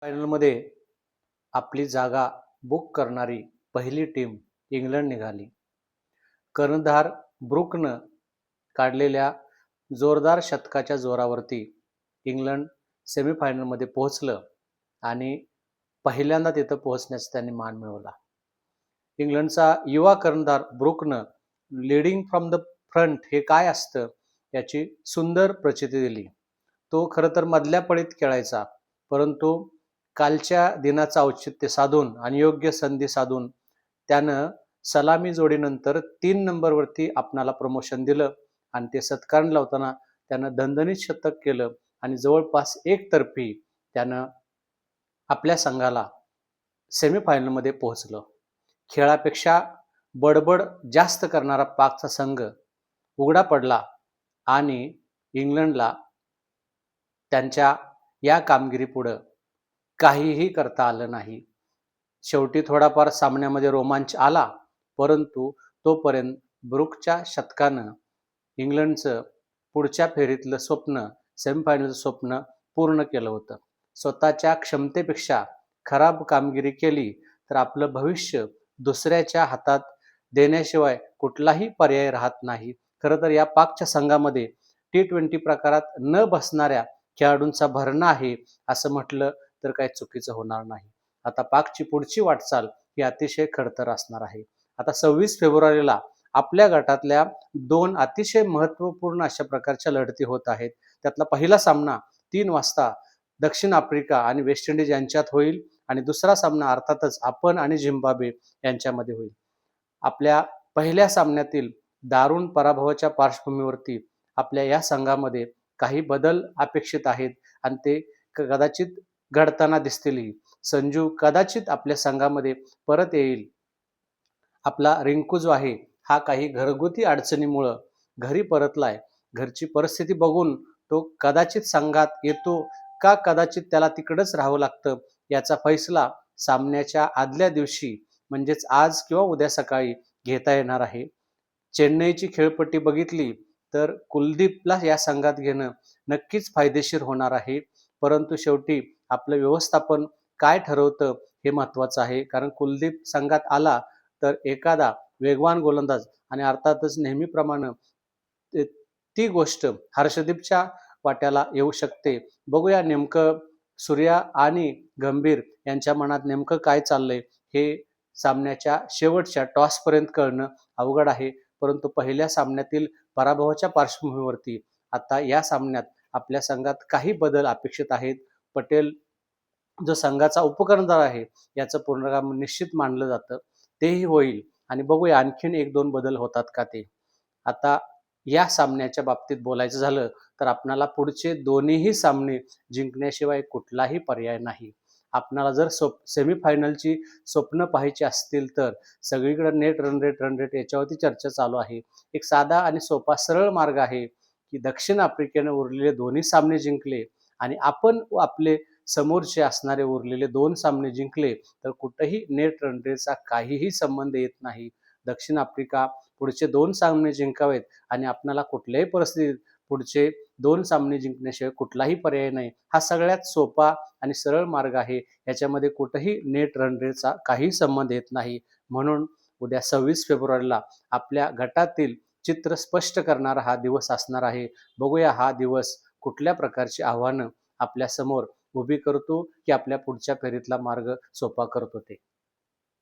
फायनलमध्ये आपली जागा बुक करणारी पहिली टीम इंग्लंड निघाली. कर्णधार ब्रुकनं काढलेल्या जोरदार शतकाच्या जोरावरती इंग्लंड सेमीफायनलमध्ये पोहोचलं आणि पहिल्यांदा तिथं पोहोचण्याचा त्यांनी मान मिळवला. इंग्लंडचा युवा कर्णधार ब्रुकनं लीडिंग फ्रॉम द फ्रंट हे काय असतं याची सुंदर प्रचिती दिली. तो खरं तर मधल्या फळीत खेळायचा, परंतु कालच्या दिनाचं औचित्य साधून आणि योग्य संधी साधून त्यानं सलामी जोडीनंतर 3 नंबरवरती आपणाला प्रमोशन दिलं आणि ते सत्कार लावताना त्यानं दणदणीत शतक केलं आणि जवळपास एकतर्फी त्यानं आपल्या संघाला सेमीफायनलमध्ये पोहोचलं. खेळापेक्षा बडबड जास्त करणारा पाकचा संघ उघडा पडला आणि इंग्लंडला त्यांच्या या कामगिरीपुढं काहीही करता आलं नाही. शेवटी थोडाफार सामन्यामध्ये रोमांच आला, परंतु तोपर्यंत ब्रुकच्या शतकानं इंग्लंडचं पुढच्या फेरीतलं स्वप्न, सेमीफायनलचं स्वप्न पूर्ण केलं होतं. स्वतःच्या क्षमतेपेक्षा खराब कामगिरी केली तर आपलं भविष्य दुसऱ्याच्या हातात देण्याशिवाय कुठलाही पर्याय राहत नाही. खरं तर या पाकच्या संघामध्ये T20 प्रकारात न बसणाऱ्या खेळाडूंचा भरणा आहे असं म्हटलं तर काही चुकीचं होणार नाही. आता पाकची पुढची वाटचाल ही अतिशय खडतर असणार आहे. आता 26 फेब्रुवारीला आपल्या गटातल्या 2 अतिशय महत्त्वपूर्ण अशा प्रकारच्या लढती होत आहेत. त्यातला पहिला सामना 3 वाजता दक्षिण आफ्रिका आणि वेस्ट इंडिज यांच्यात होईल आणि दुसरा सामना अर्थातच आपण आणि झिम्बाब्वे यांच्यामध्ये होईल. आपल्या पहिल्या सामन्यातील दारुण पराभवाच्या पार्श्वभूमीवरती आपल्या या संघामध्ये काही बदल अपेक्षित आहेत आणि ते कदाचित घडताना दिसतीलही. संजू कदाचित आपल्या संघामध्ये परत येईल. आपला रिंकू जो आहे हा काही घरगुती अडचणीमुळं घरी परतलाय. घरची परिस्थिती बघून तो कदाचित संघात येतो का कदाचित त्याला तिकडंच राहावं लागतं याचा फैसला सामन्याच्या आदल्या दिवशी म्हणजेच आज किंवा उद्या सकाळी घेता येणार आहे. चेन्नईची खेळपट्टी बघितली तर कुलदीपला या संघात घेणं नक्कीच फायदेशीर होणार आहे, परंतु शेवटी आपलं व्यवस्थापन काय ठरवतं हे महत्त्वाचं आहे. कारण कुलदीप संघात आला तर एखादा वेगवान गोलंदाज आणि अर्थातच नेहमीप्रमाणे ती गोष्ट हर्षदीपच्या वाट्याला येऊ शकते. बघूया नेमकं सूर्या आणि गंभीर यांच्या मनात नेमकं काय चाललंय हे सामन्याच्या शेवटच्या टॉसपर्यंत कळणं अवघड आहे. परंतु पहिल्या सामन्यातील पराभवाच्या पार्श्वभूमीवरती आता या सामन्यात आपल्या संघात काही बदल अपेक्षित आहेत. पटेल जो संघाचा उपकर्णधार आहे याचं पूर्णकाम निश्चित मानलं जातं, तेही होईल आणि बघूया आणखीन 1-2 बदल होतात का ते. आता या सामन्याच्या बाबतीत बोलायचं झालं तर आपणाला पुढचे दोन्हीही सामने जिंकण्याशिवाय कुठलाही पर्याय नाही. आपणाला जर सेमीफायनलची स्वप्न पाहायची असतील तर सगळीकडे नेट रन रेट याच्यावरती चर्चा चालू आहे. एक साधा आणि सोपा सरळ मार्ग आहे की दक्षिण आफ्रिकेनं उरलेले दोन्ही सामने जिंकले आणि आपण आपले समोरचे असणारे उरलेले 2 सामने जिंकले तर कुठेही नेट रन रेटचा काहीही संबंध येत नाही. दक्षिण आफ्रिका पुढचे 2 सामने जिंकावेत आणि आपल्याला कुठल्याही परिस्थितीत पुढचे 2 सामने जिंकण्याशिवाय कुठलाही पर्याय नाही. हा सगळ्यात सोपा आणि सरळ मार्ग आहे. याच्यामध्ये कुठेही नेट रन रेटचा काही संबंध येत नाही. म्हणून उद्या 26 फेब्रुवारीला आपल्या गटातील चित्र स्पष्ट करणारा हा दिवस असणार आहे. बघूया हा दिवस कुठल्या प्रकारची आव्हानं आपल्या समोर उभी करतो की आपल्या पुढच्या फेरीतला मार्ग सोपा करतो ते.